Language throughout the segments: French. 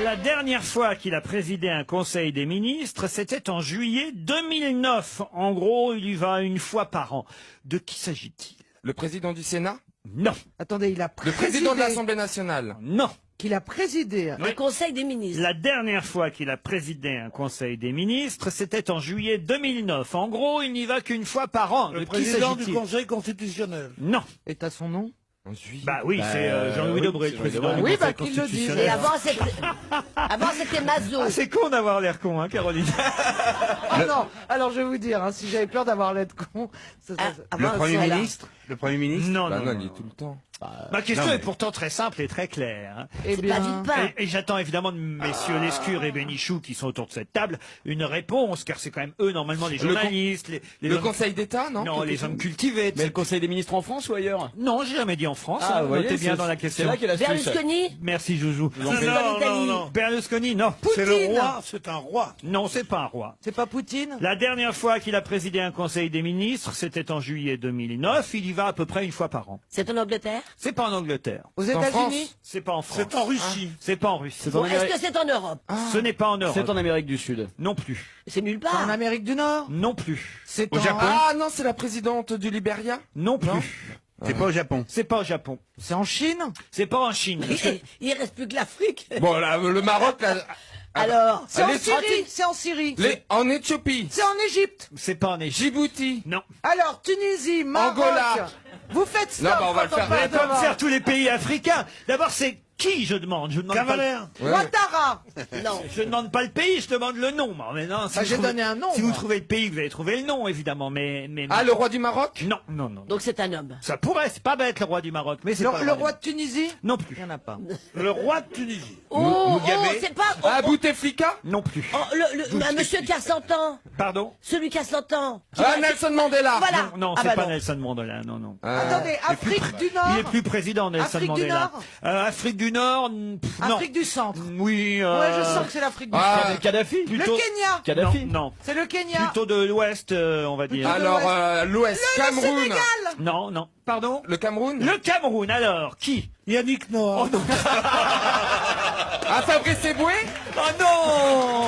La dernière fois qu'il a présidé un conseil des ministres, c'était en juillet 2009. En gros, il y va une fois par an. De qui s'agit-il? Le président du Sénat? Non. Attendez, il a Le présidé. président de l'Assemblée nationale? Non. Qu'il a présidé. Oui. Le Conseil des ministres. La dernière fois qu'il a présidé un conseil des ministres, c'était en juillet 2009. En gros, il n'y va qu'une fois par an. Le De qui président du s'agit-il? Conseil constitutionnel. Non. Et t'as son nom? En juillet. Bah oui, c'est Jean-Louis Debré, le président du Oui, Conseil qu'il le dise. constitutionnel. Et avant c'était Mazo. Ah, c'est con d'avoir l'air con, hein, Caroline. Ah non, alors je vais vous dire, hein, si j'avais peur d'avoir l'air con... Le Premier ministre. Le Premier ministre? Non, Bah non, non, non, il est tout le temps. Ma question Non, mais- est pourtant très simple et très claire. Hein. Eh C'est pas bien, Villepin. Et j'attends évidemment de messieurs Lescure et Bénichou qui sont autour de cette table une réponse, car c'est quand même eux normalement les journalistes, les Le hommes... Conseil d'État, non? Non, les hommes cultivés. Mais le Conseil des ministres en France ou ailleurs? Non, j'ai jamais dit en France. Ah, hein, vous voyez, notez bien c'est- dans la C'est question. là qu'est l'astuce. Berlusconi. Merci Joujou. C'est en Italie. Berlusconi, non. C'est le roi, c'est un roi. Non, c'est pas un roi. c'est pas Poutine? La dernière fois qu'il a présidé un conseil des ministres, c'était en juillet 2009. Il y va à peu près une fois par an. C'est en Angleterre. C'est pas en Angleterre. Aux en États-Unis? C'est pas en France. C'est en Russie. C'est pas en Russie. C'est en Bon, est-ce Amérique. que c'est en Europe? Ce n'est pas en Europe. C'est en Amérique du Sud. Non plus. C'est nulle C'est en part. Amérique du Nord? Non plus. C'est Au en... Japon? Ah non, c'est la présidente du Liberia? Non plus. Non. C'est pas au Japon. C'est pas au Japon. C'est en Chine? C'est pas en Chine. Il reste plus que l'Afrique. Bon, là, le Maroc, là, Alors. C'est en les- Syrie? C'est en Syrie? en Éthiopie, C'est en Égypte? C'est pas en Égypte. Djibouti. Non. Alors, Tunisie, Maroc... Angola. Vous faites stop Non, bah, on va le quand faire. parle Mais de pas me Maroc. faire tous les pays africains. D'abord, c'est qui je demande. Je demande pas. Cavalère. Ouais. Ouattara. Non. Je ne demande pas le pays, je demande le nom. Mais non, si Bah, vous j'ai trouvez- donné un nom, Si vous moi. trouvez le pays, vous allez trouver le nom, évidemment. Mais Ah, le roi du Maroc? non, non, non. Donc c'est un homme. Ça pourrait, c'est pas bête le roi du Maroc, mais c'est Le, pas le roi de Tunisie? Non plus. Il n'y en a pas. Le roi de Tunisie. Oh, Mugabe. c'est pas. Oh, Ah, Bouteflika? Non plus. oh, monsieur qui a 100 ans. Pardon. Celui qui a 100 ans. Ah, Nelson Mandela. Voilà. Non, Ah c'est bah pas non. Nelson Mandela, non, non. Attendez, Afrique du Nord? Il est plus président Nelson Afrique du Mandela. Nord Afrique du Nord, non. Afrique du Centre? Oui. Ouais, je sens que c'est l'Afrique du Ah, Centre. Kadhafi? Le plutôt- Kenya? Kadhafi? Non, C'est le Kenya? plutôt de l'Ouest, on va dire. Alors, l'Ouest, Cameroun. Sénégal? Non, non. Pardon. Le Cameroun? Le Cameroun, alors, qui? Yannick Noah. Oh non. Ah, Fabrice Eboué? Oh non.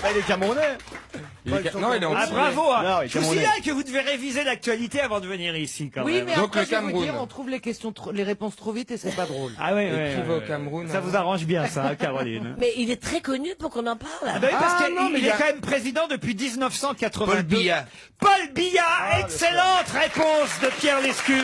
Bah, il est Camerounais. Non, il est en Ah Chine. bravo. hein. Non, il est Je vous Camerounais. signale que vous devez réviser l'actualité avant de venir ici, quand Oui, même. mais Donc, après, le je vais vous Cameroun. dire, on trouve les questions, les réponses trop vite et c'est pas drôle. Ah oui, Et oui. qui va au Cameroun, Ça hein vous arrange bien, ça, hein, Caroline. Mais il est très connu pour qu'on en parle. Ah bah oui, parce Ah, qu'il non, mais il il y est a- quand même président depuis 1982. Paul Biya. Paul Biya, excellente réponse de Pierre Lescure.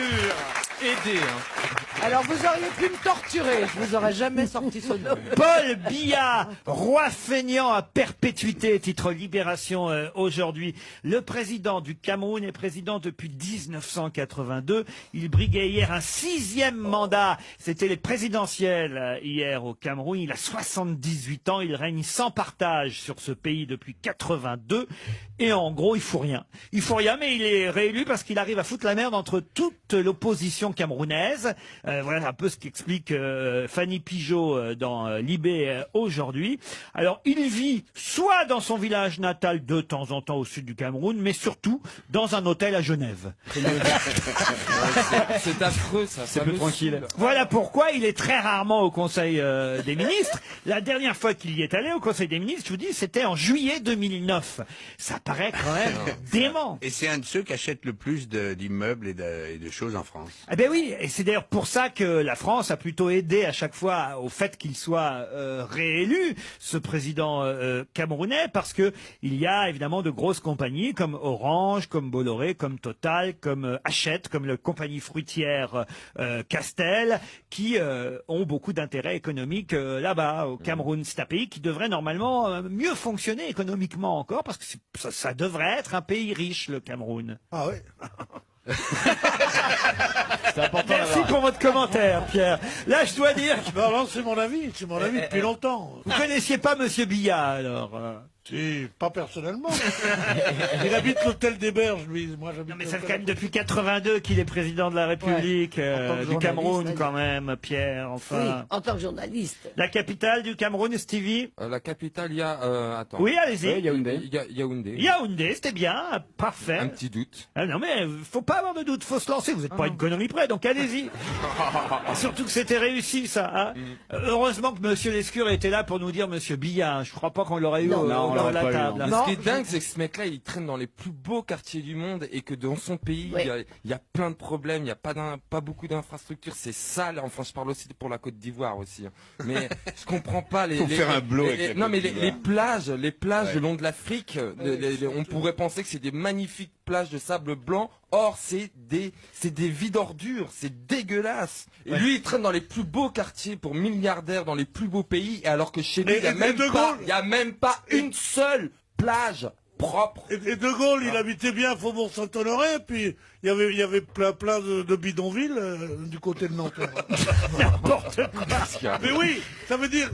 Aidé, hein. Alors, vous auriez pu me torturer, je vous aurais jamais sorti ce nom. Paul Biya, roi feignant à perpétuité, titre Libération aujourd'hui. Le président du Cameroun est président depuis 1982. Il briguait hier un 6e mandat. C'était les présidentielles hier au Cameroun. Il a 78 ans. Il règne sans partage sur ce pays depuis 82. Et en gros, il fout rien. Il fout rien, mais il est réélu parce qu'il arrive à foutre la merde entre toute l'opposition camerounaise. Voilà un peu ce qu'explique Fanny Pigeot dans Libé aujourd'hui. Alors, il vit soit dans son village natal de temps en temps au sud du Cameroun, mais surtout dans un hôtel à Genève. C'est affreux, ça. C'est ça plus me tranquille. saoule. Voilà pourquoi il est très rarement au Conseil des ministres. La dernière fois qu'il y est allé au Conseil des ministres, je vous dis, c'était en juillet 2009. Ça paraît quand même dément. Et c'est un de ceux qui achètent le plus d'immeubles et de choses en France. Eh ben oui, et c'est d'ailleurs pour ça que la France a plutôt aidé à chaque fois au fait qu'il soit réélu, ce président camerounais, parce que il y a évidemment de grosses compagnies comme Orange, comme Bolloré, comme Total, comme Hachette, comme la compagnie fruitière Castel, qui ont beaucoup d'intérêts économiques là-bas au Cameroun. C'est un pays qui devrait normalement mieux fonctionner économiquement encore, parce que ça devrait être un pays riche, le Cameroun. Ah oui. C'est important Merci d'avoir- pour votre commentaire, Pierre. Là, je dois dire que Non, non, c'est mon avis depuis longtemps. vous connaissiez pas Monsieur Biya, alors. Si, pas personnellement. Il habite l'hôtel des Berges, lui. Moi, j'habite Non, mais ça fait l'hôtel- quand même depuis 82 qu'il est président de la République En tant que du journaliste, Cameroun, vas-y. quand même, Pierre, Oui, enfin. en tant que journaliste. La capitale du Cameroun, Stevie? La capitale, il y a... attends. Oui, allez-y. Oui, Yaoundé. Il y a Yaoundé. Yaoundé, c'était bien, parfait. Un petit doute. Ah non mais faut pas avoir de doute, faut se lancer, vous n'êtes pas une connerie près, donc allez-y. Surtout que c'était réussi ça. Hein. Heureusement que Monsieur Lescure était là pour nous dire Monsieur Billard. Je crois pas qu'on l'aurait eu Non, au on bord de l'aurait la pas eu, table. non. hein. Mais Non, ce qui est dingue, c'est que ce mec-là, il traîne dans les plus beaux quartiers du monde et que dans son pays, Ouais. il y a plein de problèmes, il n'y a pas beaucoup d'infrastructures, c'est sale. Enfin, je parle aussi pour la Côte d'Ivoire aussi. Hein. Mais je comprends pas les. Faut faire un blow avec la non, Côte mais d'Ivoire. les plages Ouais. le long de l'Afrique, on pourrait penser que c'est des magnifiques plages de sable blanc. Or, c'est des vides ordures, c'est dégueulasse. Et lui, il traîne dans les plus beaux quartiers pour milliardaires dans les plus beaux pays, alors que chez lui, il Et n'y a même pas une seule plage propre. Et De Gaulle, il habitait bien Faubourg Saint-Honoré, puis il y avait plein de bidonvilles du côté de Nanterre. N'importe quoi. Mais oui, ça veut dire,